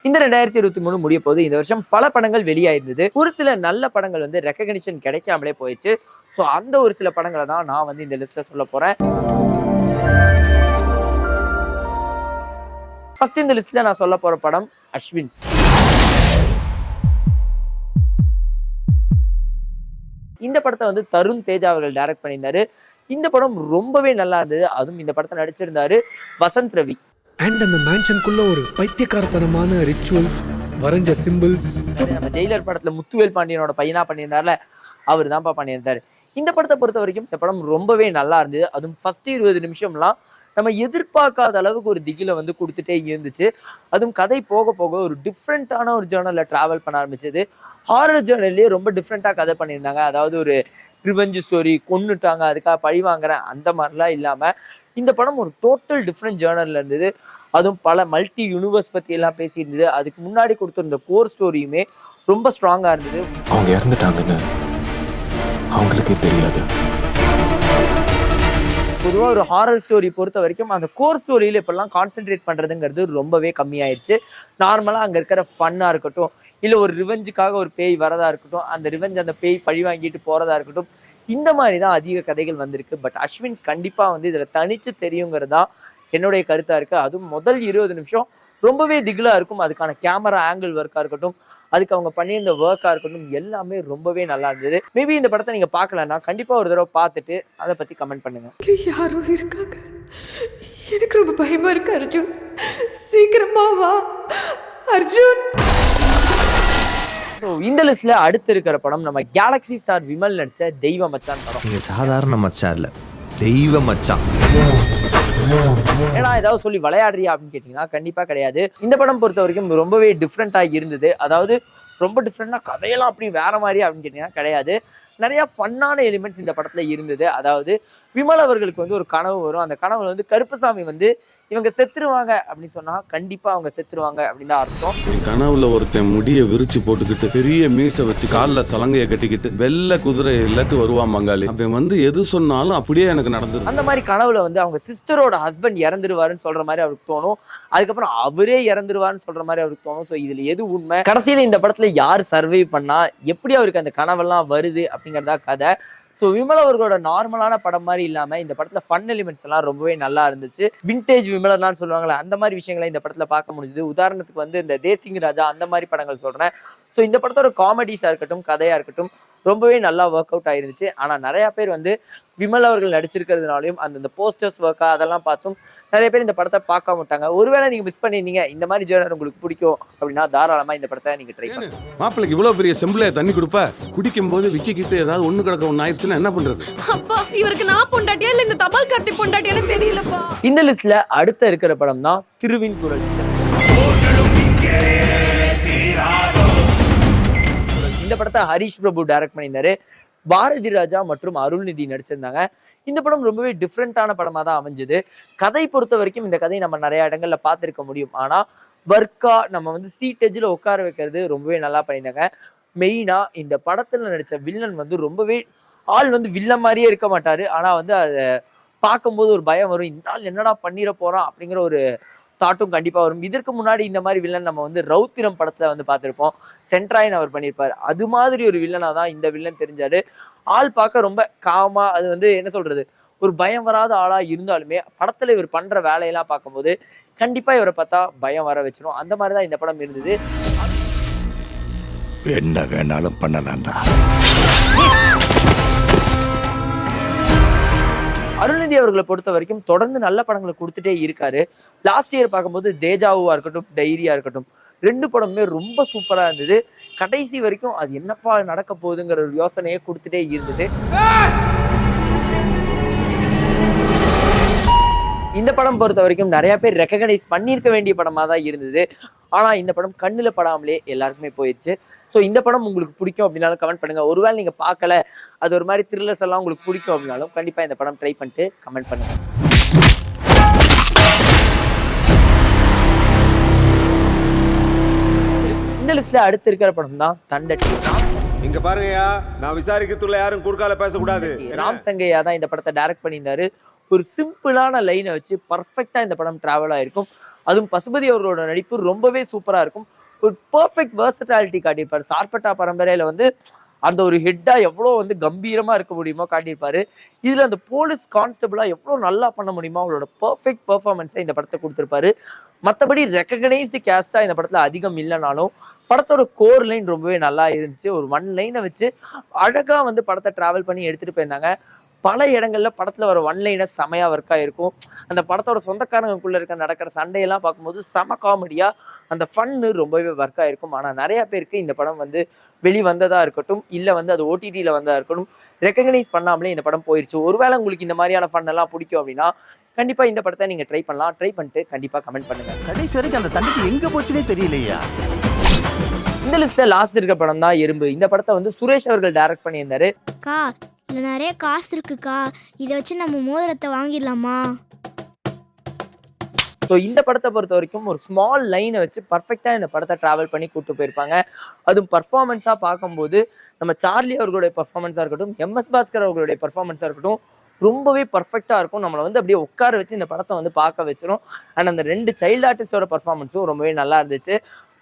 இந்த 2023 முடிய போது இந்த வருஷம் பல படங்கள் வெளியாயிருந்தது. ஒரு சில நல்ல படங்கள் வந்து ரெகக்னிஷன் கிடைக்காமலே போயிடுச்சு. ஸோ அந்த ஒரு சில படங்களை தான் நான் வந்து இந்த லிஸ்ட்ல சொல்ல போறேன். ஃபர்ஸ்ட் இந்த லிஸ்ட்ல நான் சொல்ல போற படம் அஸ்வின்ஸ். இந்த படத்தை வந்து தருண் தேஜா அவர்கள் டைரக்ட் பண்ணியிருந்தாரு. இந்த படம் ரொம்பவே நல்லா இருந்தது. அதுவும் இந்த படத்தை நடிச்சிருந்தாரு வசந்த் ரவி. அண்ட் அந்த மேன்ஷனுக்குள்ள ஒரு பைத்தியக்காரத்தனமான ரிச்சுவல்ஸ், வரைஞ்ச சிம்பிள்ஸ். நம்ம ஜெயிலர் படத்துல முத்துவேல் பாண்டியனோட பையனா பண்ணியிருந்தார்ல, அவர் தான்ப்பா பண்ணியிருந்தாரு. இந்த படத்தை பொறுத்த வரைக்கும் இந்த படம் ரொம்பவே நல்லா இருந்தது. அதுவும் ஃபர்ஸ்ட் 20 நிமிஷம்லாம் நம்ம எதிர்பார்க்காத அளவுக்கு ஒரு திகில வந்து கொடுத்துட்டே இருந்துச்சு. அதுவும் கதை போக போக ஒரு டிஃப்ரெண்டான ஒரு ஜேர்னல்ல டிராவல் பண்ண ஆரம்பிச்சது. ஹாரர் ஜேர்னல்லே ரொம்ப டிஃப்ரெண்டா கதை பண்ணியிருந்தாங்க. அதாவது ஒரு ரிவெஞ்ச் ஸ்டோரி, கொன்னுட்டாங்க அதுக்காக பழி வாங்குறேன் அந்த மாதிரிலாம் இல்லாம இந்த படம் ஒரு டோட்டல் டிஃப்ரெண்ட் ஜேர்னல்ல இருந்தது. அதுவும் பல மல்டி யூனிவர்ஸ் பத்தி எல்லாம் பேசியிருந்தது. அதுக்கு முன்னாடி கொடுத்திருந்த கோர் ஸ்டோரியுமே ரொம்ப ஸ்ட்ராங்கா இருந்தது. அவங்க இறந்துட்டாங்கன்னு அவங்களுக்கே தெரியாது. பொதுவாக ஒரு ஹாரர் ஸ்டோரி பொறுத்த வரைக்கும் அந்த கோர் ஸ்டோரியில் இப்பெல்லாம் கான்சென்ட்ரேட் பண்ணுறதுங்கிறது ரொம்பவே கம்மியாயிடுச்சு. நார்மலாக அங்கே இருக்கிற ஃபன்னாக இருக்கட்டும், இல்லை ஒரு ரிவெஞ்சுக்காக ஒரு பேய் வரதா இருக்கட்டும், அந்த ரிவெஞ்ச் அந்த பேய் பழி வாங்கிட்டு போகிறதா இருக்கட்டும், இந்த மாதிரி தான் அதிக கதைகள் வந்திருக்கு. பட் அஸ்வின்ஸ் கண்டிப்பாக வந்து இதில் தனிச்சு தெரியுங்கிறது தான் என்னுடைய கருத்தாக இருக்குது. அதுவும் முதல் 20 நிமிஷம் ரொம்பவே திகிலாக இருக்கும். அதுக்கான கேமரா ஆங்கிள் ஒர்க்காக இருக்கட்டும், அதுக்கு அவங்க பண்ணியிருந்த ஒர்க்காக இருக்கட்டும், எல்லாமே ரொம்பவே நல்லா இருந்தது. மேபி இந்த படத்தை நீங்கள் பார்க்கலன்னா கண்டிப்பாக ஒரு தடவை பார்த்துட்டு அதை பற்றி கமெண்ட் பண்ணுங்க. யாரோ இருக்காங்க, எனக்கு ரொம்ப பயமா இருக்கு. அர்ஜுன், சீக்கிரமா வா அர்ஜுன். ஸோ இந்த லிஸ்ட்ல அடுத்து இருக்கிற படம் நம்ம கேலக்ஸி ஸ்டார் விமல் நடிச்ச தெய்வ மச்சான் படம். நீங்க சாதாரண மச்சான் இல்ல, தெய்வ மச்சான். ஏன்னா ஏதாவது சொல்லி விளையாடுறியா அப்படின்னு கேட்டீங்கன்னா கண்டிப்பா கிடையாது. இந்த படம் பொறுத்த வரைக்கும் ரொம்பவே டிஃப்ரெண்டா இருந்தது. அதாவது ரொம்ப டிஃப்ரெண்ட்னா கதையெல்லாம் அப்படி வேற மாதிரி அப்படின்னு கேட்டீங்கன்னா கிடையாது. நிறைய ஃபன்னான எலிமெண்ட்ஸ் இந்த படத்துல இருந்தது. அதாவது விமல் அவர்களுக்கு வந்து ஒரு கனவு வரும். அந்த கனவுல வந்து கருப்பசாமி வந்து இவங்க செத்துருவாங்க அப்படின்னு சொன்னா கண்டிப்பா அவங்க செத்துருவாங்க அப்படின்னு தான் அர்த்தம். கனவுல ஒருத்தன் முடிய விரிச்சு போட்டுக்கிட்டு பெரிய மீசை வச்சு காலில் சலங்கையை கட்டிக்கிட்டு வெள்ளை குதிரை எல்லாத்தையும் வருவான் பங்காளி. அவன் வந்து எது சொன்னாலும் அப்படியே எனக்கு நடந்துரும். அந்த மாதிரி கனவுல வந்து அவங்க சிஸ்டரோட ஹஸ்பண்ட் இறந்துருவாருன்னு சொல்ற மாதிரி அவருக்கு தோணும். அதுக்கப்புறம் அவரே இறந்துருவாருன்னு சொல்ற மாதிரி அவருக்கு தோணும். ஸோ இதுல எது உண்மை, கடைசியில இந்த படத்துல யார் சர்வை பண்ணா, எப்படி அவருக்கு அந்த கனவெல்லாம் வருது அப்படிங்கிறதா கதை. ஸோ விமல் அவர்களோட நார்மலான படம் மாதிரி இல்லாமல் இந்த படத்தில் ஃபன் எலிமெண்ட்ஸ் எல்லாம் ரொம்பவே நல்லா இருந்துச்சு. விண்டேஜ் விமலர்லாம் சொல்லுவாங்களே அந்த மாதிரி விஷயங்களை இந்த படத்தில் பார்க்க முடிஞ்சுது. உதாரணத்துக்கு வந்து இந்த தேசிங் ராஜா அந்த மாதிரி படங்கள் சொல்கிறேன். ஸோ இந்த படத்தோட காமெடிஸாக இருக்கட்டும், கதையாக இருக்கட்டும், ரொம்பவே நல்லா ஒர்க் அவுட் ஆயிருந்துச்சு. ஆனால் நிறையா பேர் வந்து விமல் அவர்கள் நடிச்சிருக்கிறதுனாலையும் அந்த போஸ்டர்ஸ் ஒர்க்காக அதெல்லாம் பார்த்தும் நிறைய பேர் இந்த படத்தை பார்க்க மாட்டாங்க. ஒருவேளை நீங்க மிஸ் பண்ணிருந்தீங்க, இந்த மாதிரி ஜேர்னர் உங்களுக்கு பிடிக்கும் அப்படின்னா தாராளமா இந்த படத்தை நீங்க ட்ரை பண்ணுங்க. மாப்பிளைக்கு இவ்வளவு பெரிய செம்பிளே தண்ணி கொடுப்ப, குடிக்கும் போது விக்கிக்கிட்டு ஏதாவது ஒண்ணு கிடக்க ஒண்ணு ஆயிடுச்சுன்னா என்ன பண்றது? அப்பா, இவருக்கு நான் பொண்டாட்டியா இல்ல இந்த தபால் கார்த்தி பொண்டாட்டியானு தெரியலப்பா. இந்த லிஸ்ட்ல அடுத்த இருக்கிற படம் தான் திருவின் குரல். இந்த படத்தை ஹரிஷ் பிரபு டைரக்ட் பண்ணியிருந்தாரு. பாரதி ராஜா மற்றும் அருள்நிதி நடிச்சிருந்தாங்க. இந்த படம் ரொம்பவே டிஃப்ரெண்டான படமா தான் அமைஞ்சது. கதை பொறுத்த வரைக்கும் இந்த கதையை நம்ம நிறைய இடங்கள்ல பார்த்துருக்க முடியும். ஆனா ஒர்க்கா நம்ம வந்து சீட் எஜ்ஜில் உட்கார வைக்கிறது ரொம்பவே நல்லா பண்ணியிருந்தாங்க. மெயினா இந்த படத்துல நடிச்ச வில்லன் வந்து ரொம்பவே ஆள் வந்து வில்லன் மாதிரியே இருக்க மாட்டாரு. ஆனா வந்து அதை பார்க்கும்போது ஒரு பயம் வரும். இந்த ஆள் என்னடா பண்ணிட போறான் அப்படிங்கிற ஒரு தாட்டும் கண்டிப்பா வரும். இதற்கு முன்னாடி இந்த மாதிரி வில்லன் நம்ம வந்து ரவுத்திரம் படத்துல வந்து பார்த்திருப்போம். சென்ட்ராயின் அவர் பண்ணியிருப்பாரு. அது மாதிரி ஒரு வில்லனா தான் இந்த வில்லன் தெரிஞ்சாரு. ஆள் பார்க்க ரொம்ப காமா, அது வந்து என்ன சொல்றது, ஒரு பயம் வராத ஆளா இருந்தாலுமே படத்துல இவர் பண்ற வேலையெல்லாம் பார்க்கும்போது கண்டிப்பா இவரை பார்த்தா பயம் வர வச்சிடும். அந்த மாதிரிதான் இந்த படம் இருந்தது. என்ன வேணாலும் பண்ணலாம்டா. அருள்நிதி அவர்களை பொறுத்த வரைக்கும் தொடர்ந்து நல்ல படங்களை கொடுத்துட்டே இருக்காரு. லாஸ்ட் இயர் பார்க்கும்போது தேஜாவா இருக்கட்டும், டைரியா இருக்கட்டும், 2 படமுமே ரொம்ப சூப்பரா இருந்தது. கடைசி வரைக்கும் அது என்னப்பா நடக்க போகுதுங்கிற ஒரு யோசனையை கொடுத்துட்டே இருந்தது. இந்த படம் பொறுத்த வரைக்கும் நிறைய பேர் ரெகக்னைஸ் பண்ணியிருக்க வேண்டிய படமா தான் இருந்தது. ஆனா இந்த படம் கண்ணுல படாமலே எல்லாருக்குமே போயிடுச்சு. ஸோ இந்த படம் உங்களுக்கு பிடிக்கும் அப்படின்னாலும் கமெண்ட் பண்ணுங்க. ஒருவேளை நீங்க பார்க்கல, அது ஒரு மாதிரி த்ரில்லர்ஸ் எல்லாம் உங்களுக்கு பிடிக்கும் அப்படின்னாலும் கண்டிப்பா இந்த படம் ட்ரை பண்ணிட்டு கமெண்ட் பண்ணுங்க. இந்த லிஸ்ட்ல அடுத்து இருக்கிற படம் தான் தண்டட்டி. இங்க பாருங்கயா, நான் விசாரிக்கிறதுல யாரும் குறுக்கால பேசக்கூடாது. ராம் சங்கையா தான் இந்த படத்தை டைரக்ட் பண்ணியிருந்தாரு. ஒரு சிம்பிளான லைனை வச்சு பர்ஃபெக்டா இந்த படம் டிராவல் ஆயிருக்கும். அதுவும் பசுபதி அவர்களோட நடிப்பு ரொம்பவே சூப்பரா இருக்கும். ஒரு பர்ஃபெக்ட் வெர்சட்டாலிட்டி காட்டியிருப்பாரு. சார்பட்டா பரம்பரையில வந்து அந்த ஒரு ஹெட்டா எவ்வளோ வந்து கம்பீரமா இருக்க முடியுமோ காட்டியிருப்பாரு. இதுல அந்த போலீஸ் கான்ஸ்டபிளா எவ்வளோ நல்லா பண்ண முடியுமோ அவளோட பர்ஃபெக்ட் பெர்ஃபார்மன்ஸை இந்த படத்தை கொடுத்திருப்பாரு. மற்றபடி ரெக்கக்னைஸ்டு கேஸ்டா இந்த படத்துல அதிகம் இல்லைனாலும் படத்தோட கோர் லைன் ரொம்பவே நல்லா இருந்துச்சு. ஒரு 1 லைனை வச்சு அழகா வந்து படத்தை டிராவல் பண்ணி எடுத்துட்டு போயிருந்தாங்க. பல இடங்கள்ல படத்துல வர 1 லைனர் செமையா ஒர்க் ஆயிருக்கும். அந்த படத்தோட சொந்தக்காரங்களுக்குள்ள நடக்கிற சண்டையெல்லாம் பார்க்கும்போது செம காமெடியா அந்த ஃபன்னு ரொம்பவே ஒர்க் ஆயிருக்கும். ஆனா நிறைய பேருக்கு இந்த படம் வந்து வெளிவந்ததா இருக்கட்டும், இல்ல வந்து அது ஓடிடியில வந்ததா இருக்கட்டும், ரெக்கக்னைஸ் பண்ணாமலே இந்த படம் போயிருச்சு. ஒருவேளை உங்களுக்கு இந்த மாதிரியான ஃபன் எல்லாம் பிடிக்கும் அப்படின்னா கண்டிப்பா இந்த படத்தை நீங்க ட்ரை பண்ணலாம். ட்ரை பண்ணிட்டு கண்டிப்பா கமெண்ட் பண்ணுங்க. கடைசி வரைக்கும் அந்த தண்டைக்கு எங்க போச்சுன்னே தெரியலையா. இந்த லிஸ்ட்ல லாஸ்ட் இருக்க படம் தான் எறும்பு. இந்த படத்தை வந்து சுரேஷ் அவர்கள் டைரக்ட் பண்ணியிருந்தாரு. அக்கா இதில் நிறைய காசு இருக்குக்கா, இதை வச்சு நம்ம மோதிரத்தை வாங்கிடலாமா? ஸோ இந்த படத்தை பொறுத்த வரைக்கும் ஒரு ஸ்மால் லைனை வச்சு பர்ஃபெக்டாக இந்த படத்தை ட்ராவல் பண்ணி கூப்பிட்டு போயிருப்பாங்க. அதுவும் பர்ஃபார்மன்ஸாக பார்க்கும்போது நம்ம சார்லி அவர்களுடைய பர்ஃபார்மன்ஸாக இருக்கட்டும், எம்எஸ் பாஸ்கர் அவர்களுடைய பர்ஃபார்மன்ஸாக இருக்கட்டும், ரொம்பவே பர்ஃபெக்டாக இருக்கும். நம்மளை வந்து அப்படியே உட்கார வச்சு இந்த படத்தை வந்து பார்க்க வச்சிரும். அண்ட் அந்த 2 சைல்டு ஆர்டிஸ்டோட பர்ஃபார்மன்ஸும் ரொம்பவே நல்லா இருந்துச்சு.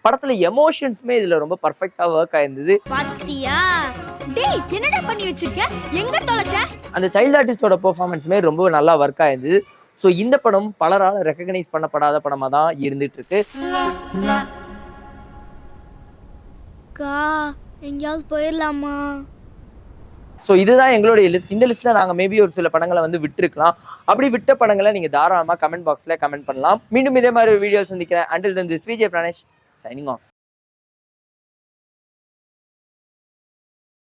படத்துல எமோஷன்ஸுமே இதுல ரொம்ப பர்ஃபெக்டா ஒர்க் ஆயிருந்தது. பாத்தியா டேய் என்னடா பண்ணி வச்சிருக்க, எங்க தொலைச்ச? அந்த சைல்டு ஆர்டிஸ்டோட பெர்ஃபார்மன்ஸுமே ரொம்ப நல்லா ஒர்க் ஆயிருந்தது. ஸோ இந்த படம் பலரால் ரெக்கக்னைஸ் பண்ணப்படாத படமா தான் இருந்துட்டு இருக்கு. எங்கேயாவது போயிடலாமா? ஸோ இதுதான் எங்களுடைய லிஸ்ட். இந்த லிஸ்ட்ல நாங்க மேபி ஒரு சில படங்களை வந்து விட்டுருக்கலாம். அப்படி விட்ட படங்களை நீங்க தாராளமா கமெண்ட் பாக்ஸ்ல கமெண்ட் பண்ணலாம். மீண்டும் இதே மாதிரி வீடியோ சந்திக்கிறேன். Until then, this is Vijay Pranesh signing off.